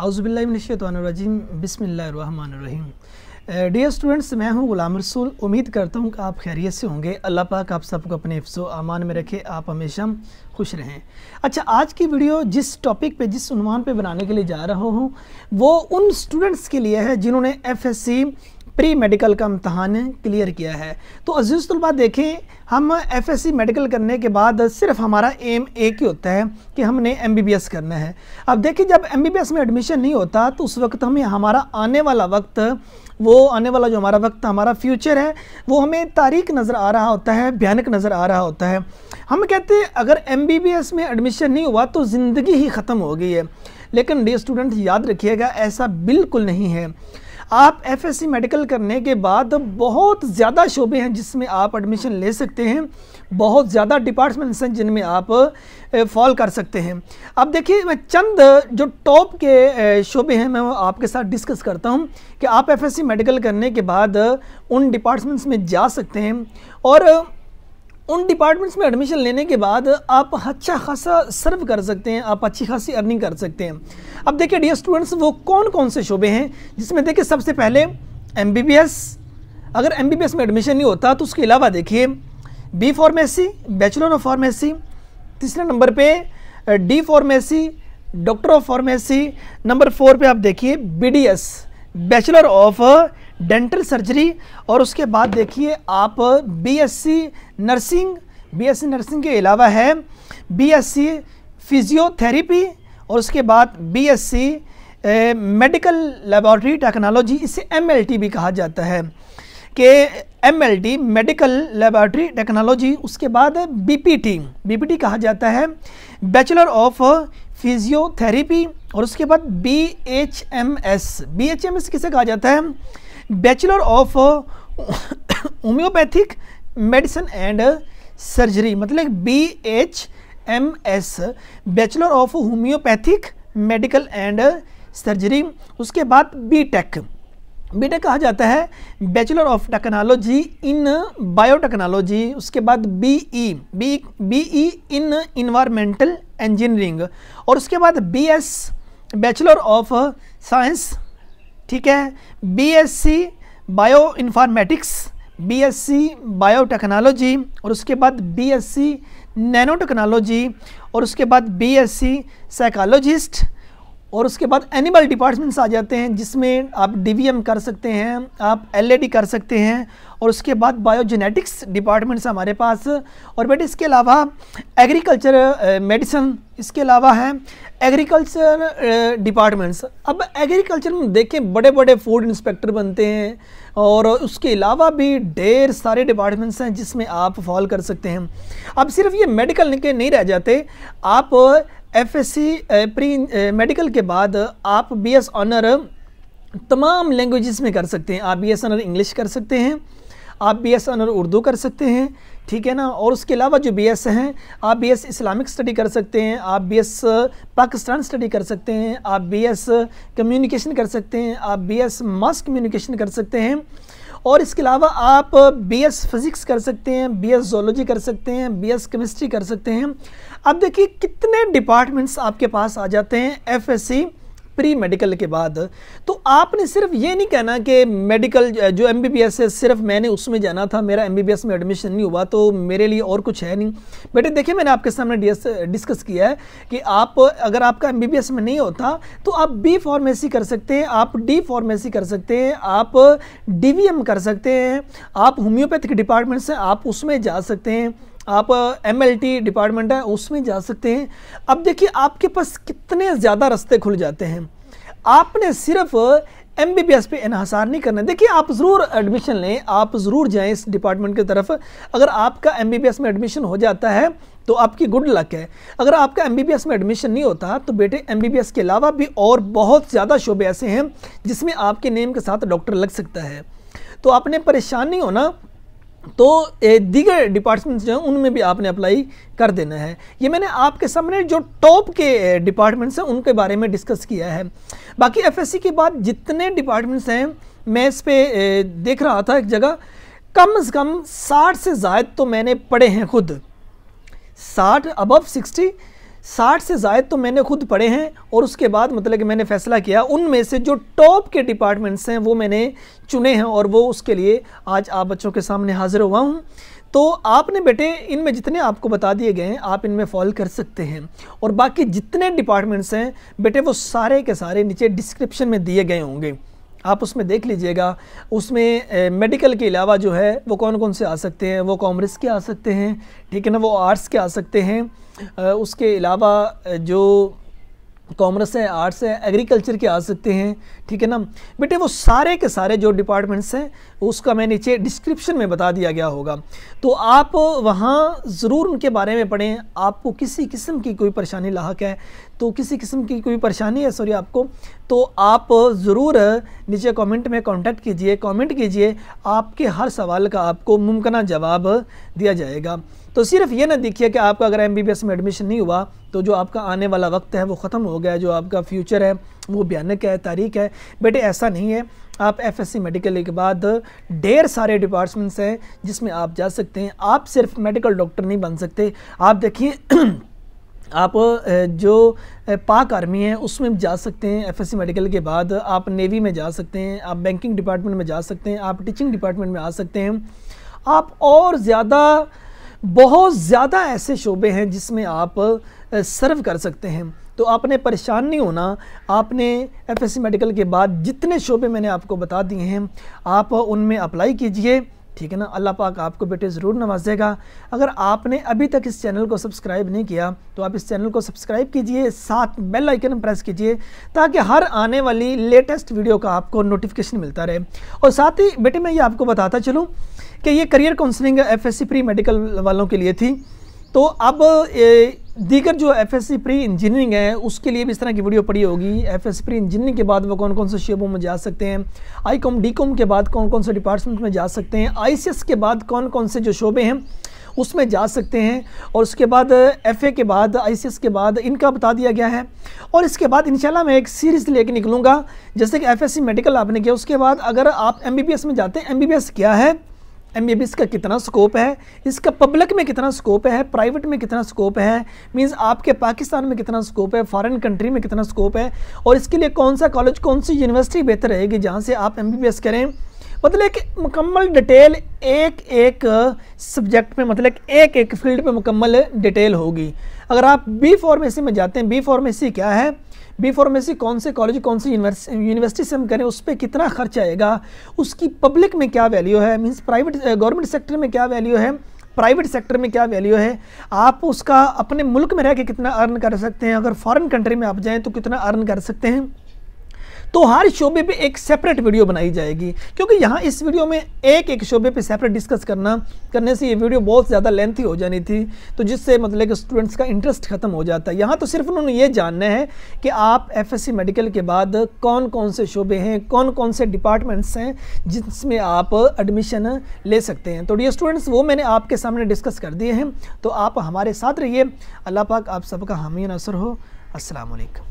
औज़ुबिल्लाहिमिनश्शैतानिर्रजीम बिस्मिल्लाहिर्रहमानिर्रहीम। Dear students, मैं हूं गुलाम रसूल। उम्मीद करता हूं कि आप खैरियत से होंगे। अल्लाह पाक आप सबको अपने हिफ्ज़ो अमान में रखे, आप हमेशा खुश रहें। अच्छा, आज की वीडियो जिस टॉपिक पे, जिस उन्वान पे बनाने के लिए जा रहा हूं वो उन स्टूडेंट्स के लिए है जिन्होंने FSC प्री मेडिकल का इम्तहान क्लियर किया है। तो अज़ीज़ तलबा देखें, हम FSC मेडिकल करने के बाद सिर्फ हमारा एम एक ही होता है कि हमने MBBS करना है। अब देखिए, जब MBBS में एडमिशन नहीं होता तो उस वक्त हमें हमारा आने वाला वक्त, वो आने वाला जो हमारा वक्त, हमारा फ्यूचर है, वो हमें तारीक नज़र आ रहा होता है, भयानक नज़र आ रहा होता है। हम कहते हैं अगर MBBS में एडमिशन नहीं हुआ तो ज़िंदगी ही ख़त्म हो गई है। लेकिन डियर स्टूडेंट, याद रखिएगा, ऐसा बिल्कुल नहीं है। आप FSC मेडिकल करने के बाद बहुत ज़्यादा शोबे हैं जिसमें आप एडमिशन ले सकते हैं, बहुत ज़्यादा डिपार्टमेंट्स हैं जिनमें आप फॉल कर सकते हैं। अब देखिए, मैं चंद जो टॉप के शोबे हैं मैं वो आपके साथ डिस्कस करता हूं कि आप FSC मेडिकल करने के बाद उन डिपार्टमेंट्स में जा सकते हैं और उन डिपार्टमेंट्स में एडमिशन लेने के बाद आप अच्छा खासा सर्व कर सकते हैं, आप अच्छी खासी अर्निंग कर सकते हैं। अब देखिए डियर स्टूडेंट्स, वो कौन कौन से शोबे हैं जिसमें देखिए सबसे पहले MBBS। अगर MBBS में एडमिशन नहीं होता तो उसके अलावा देखिए B pharmacy, bachelor of pharmacy. तीसरे नंबर पे D pharmacy, doctor of pharmacy. Number 4 पे आप देखिए BDS, bachelor of dental surgery. और उसके बाद देखिए आप BSc नर्सिंग, BSc नर्सिंग के अलावा है BSc फिजियोथेरेपी। और उसके बाद BSc मेडिकल लेबॉरेटरी टेक्नोलॉजी, इसे MLT भी कहा जाता है कि MLT मेडिकल लेबॉरेटरी टेक्नोलॉजी। उसके बाद BPT कहा जाता है बैचलर ऑफ फिजियोथेरेपी। और उसके बाद BHMS किसे कहा जाता है, bachelor of homeopathic medicine and surgery, मतलब BHMS bachelor of homeopathic medical and surgery. उसके बाद बीटेक कहा जाता है bachelor of technology in biotechnology. उसके बाद BE इन इन्वायरमेंटल इंजीनियरिंग। और उसके बाद BS बैचलर ऑफ साइंस, ठीक है, BSc bio informatics, BSc biotechnology. और उसके बाद BSc नैनो टेक्नोलॉजी। और उसके बाद BSc साइकोलॉजिस्ट। और उसके बाद एनिमल डिपार्टमेंट्स आ जाते हैं जिसमें आप DVM कर सकते हैं, आप LAD कर सकते हैं। और उसके बाद बायोजेनेटिक्स डिपार्टमेंट्स हमारे पास। और बेटे इसके अलावा एग्रीकल्चर मेडिसिन, इसके अलावा है एग्रीकल्चर डिपार्टमेंट्स। अब एग्रीकल्चर में देखें बड़े बड़े फूड इंस्पेक्टर बनते हैं और उसके अलावा भी ढेर सारे डिपार्टमेंट्स हैं जिसमें आप फॉल कर सकते हैं। अब सिर्फ ये मेडिकल के नहीं रह जाते, आप FSC प्री मेडिकल के बाद आप BS ऑनर तमाम लैंग्वेजेस में कर सकते हैं। आप BS ऑनर इंग्लिश कर सकते हैं, आप BS ऑनर उर्दू कर सकते हैं, ठीक है ना। और उसके अलावा जो BS हैं, आप BS इस्लामिक स्टडी कर सकते हैं, आप BS पाकिस्तान स्टडी कर सकते हैं, आप BS कम्युनिकेशन कर सकते हैं, आप BS मास कम्युनिकेशन कर सकते हैं। और इसके अलावा आप BS फिज़िक्स कर सकते हैं, BS ज़ूलॉजी कर सकते हैं, BS केमिस्ट्री कर सकते हैं। अब देखिए कितने डिपार्टमेंट्स आपके पास आ जाते हैं FSC प्री मेडिकल के बाद। तो आपने सिर्फ ये नहीं कहना कि मेडिकल जो MBBS है सिर्फ मैंने उसमें जाना था, मेरा MBBS में एडमिशन नहीं हुआ तो मेरे लिए और कुछ है नहीं। बेटे देखिए, मैंने आपके सामने डिस्कस किया है कि आप अगर आपका MBBS में नहीं होता तो आप B फार्मेसी कर सकते हैं, आप D फार्मेसी कर सकते हैं, आप DVM कर सकते हैं, आप होम्योपैथिक डिपार्टमेंट से आप उसमें जा सकते हैं, आप MLT डिपार्टमेंट है उसमें जा सकते हैं। अब देखिए आपके पास कितने ज़्यादा रास्ते खुल जाते हैं। आपने सिर्फ MBBS पे इन्हिसार नहीं करना। देखिए, आप ज़रूर एडमिशन लें, आप ज़रूर जाएं इस डिपार्टमेंट की तरफ। अगर आपका MBBS में एडमिशन हो जाता है तो आपकी गुड लक है। अगर आपका MBBS में एडमिशन नहीं होता तो बेटे MBBS के अलावा भी और बहुत ज़्यादा शोबे ऐसे हैं जिसमें आपके नेम के साथ डॉक्टर लग सकता है। तो आपने परेशान नहीं होना, तो दीगर डिपार्टमेंट्स जो हैं उनमें भी आपने अप्लाई कर देना है। ये मैंने आपके सामने जो टॉप के डिपार्टमेंट्स हैं उनके बारे में डिस्कस किया है। बाकी FSC के बाद जितने डिपार्टमेंट्स हैं, मैं इस पे देख रहा था एक जगह, कम से कम 60 से ज़ायद तो मैंने पढ़े हैं खुद, 60 अबव 60 60 से ज़ायद तो मैंने खुद पढ़े हैं और उसके बाद मतलब कि मैंने फ़ैसला किया उनमें से जो टॉप के डिपार्टमेंट्स हैं वो मैंने चुने हैं और वो उसके लिए आज आप बच्चों के सामने हाज़िर हुआ हूँ। तो आपने बेटे इनमें जितने आपको बता दिए गए हैं आप इनमें फॉलो कर सकते हैं और बाकी जितने डिपार्टमेंट्स हैं बेटे वो सारे के सारे नीचे डिस्क्रिप्शन में दिए गए होंगे, आप उसमें देख लीजिएगा। उसमें मेडिकल के अलावा जो है वो कौन कौन से आ सकते हैं, वो कॉमर्स के आ सकते हैं, ठीक है ना, वो आर्ट्स के आ सकते हैं, उसके अलावा जो कॉमर्स है, आर्ट्स है, एग्रीकल्चर के आ सकते हैं, ठीक है ना बेटे। वो सारे के सारे जो डिपार्टमेंट्स हैं उसका मैं नीचे डिस्क्रिप्शन में बता दिया गया होगा, तो आप वहाँ ज़रूर उनके बारे में पढ़ें। आपको किसी किस्म की कोई परेशानी लाहक है तो किसी किस्म की कोई परेशानी है सॉरी आपको, तो आप ज़रूर नीचे कमेंट में कमेंट कीजिए, आपके हर सवाल का आपको मुमकिन जवाब दिया जाएगा। तो सिर्फ ये ना देखिए कि आपका अगर MBBS में एडमिशन नहीं हुआ तो जो आपका आने वाला वक्त है वो ख़त्म हो गया, जो आपका फ्यूचर है वो भयानक है, तारीख है। बेटे ऐसा नहीं है, आप FSC मेडिकल के बाद ढेर सारे डिपार्टमेंट्स हैं जिसमें आप जा सकते हैं। आप सिर्फ मेडिकल डॉक्टर नहीं बन सकते, आप देखिए आप जो पाक आर्मी है उसमें जा सकते हैं, FSC मेडिकल के बाद आप नेवी में जा सकते हैं, आप बैंकिंग डिपार्टमेंट में जा सकते हैं, आप टीचिंग डिपार्टमेंट में आ सकते हैं, आप और ज़्यादा बहुत ज़्यादा ऐसे शोबे हैं जिसमें आप सर्व कर सकते हैं। तो आपने परेशान नहीं होना, आपने FSC मेडिकल के बाद जितने शोबे मैंने आपको बता दिए हैं आप उनमें अप्लाई कीजिए, ठीक है ना। अल्लाह पाक आपको बेटे ज़रूर नवाजेगा। अगर आपने अभी तक इस चैनल को सब्सक्राइब नहीं किया तो आप इस चैनल को सब्सक्राइब कीजिए, साथ बेल आइकन प्रेस कीजिए ताकि हर आने वाली लेटेस्ट वीडियो का आपको नोटिफिकेशन मिलता रहे। और साथ ही बेटे मैं ये आपको बताता चलूँ कि ये career counselling FSC pre medical वालों के लिए थी, तो अब दीगर जो FSC प्री इंजीनियरिंग है उसके लिए भी इस तरह की वीडियो पड़ी होगी। FSC प्री इंजीनियरिंग के बाद वो कौन कौन से शोबों में जा सकते हैं, ICOM DCOM के बाद कौन कौन से डिपार्टमेंट में जा सकते हैं, ICS के बाद कौन कौन से जो शोबे हैं उसमें जा सकते हैं, और उसके बाद FA के बाद ICS के बाद इनका बता दिया गया है। और इसके बाद इंशाल्लाह मैं एक सीरीज़ लेके निकलूँगा, जैसे कि FSC मेडिकल आपने किया उसके बाद अगर आप MBBS में जाते हैं, MBBS क्या है, MBBS का कितना स्कोप है, इसका पब्लिक में कितना स्कोप है, प्राइवेट में कितना स्कोप है, मींस आपके पाकिस्तान में कितना स्कोप है, फॉरेन कंट्री में कितना स्कोप है, और इसके लिए कौन सा कॉलेज कौन सी यूनिवर्सिटी बेहतर रहेगी जहां से आप MBBS करें। मतलब एक मुकम्मल डिटेल एक एक सब्जेक्ट में, मतलब एक एक फील्ड पे मुकम्मल डिटेल होगी। अगर आप B फार्मेसी में जाते हैं, B फार्मेसी क्या है, B फार्मेसी कौन से कॉलेज कौन सी यूनिवर्सिटी से हम करें, उस पर कितना खर्च आएगा, उसकी पब्लिक में क्या वैल्यू है, मींस प्राइवेट गवर्नमेंट सेक्टर में क्या वैल्यू है, प्राइवेट सेक्टर में क्या वैल्यू है, आप उसका अपने मुल्क में रह के कितना अर्न कर सकते हैं, अगर फॉरेन कंट्री में आप जाएँ तो कितना अर्न कर सकते हैं। तो हर शोबे पे एक सेपरेट वीडियो बनाई जाएगी, क्योंकि यहाँ इस वीडियो में एक एक शोबे पे सेपरेट डिस्कस करने से ये वीडियो बहुत ज़्यादा लेंथी हो जानी थी, तो जिससे मतलब कि स्टूडेंट्स का इंटरेस्ट खत्म हो जाता है। यहाँ तो सिर्फ उन्होंने ये जानना है कि आप FSC मेडिकल के बाद कौन कौन से शोबे हैं, कौन कौन से डिपार्टमेंट्स हैं जिसमें आप एडमिशन ले सकते हैं। तो डियर स्टूडेंट्स वो मैंने आपके सामने डिस्कस कर दिए हैं, तो आप हमारे साथ रहिए। अल्लाह पाक आप सबका हामी नसर हो। अस्सलाम वालेकुम।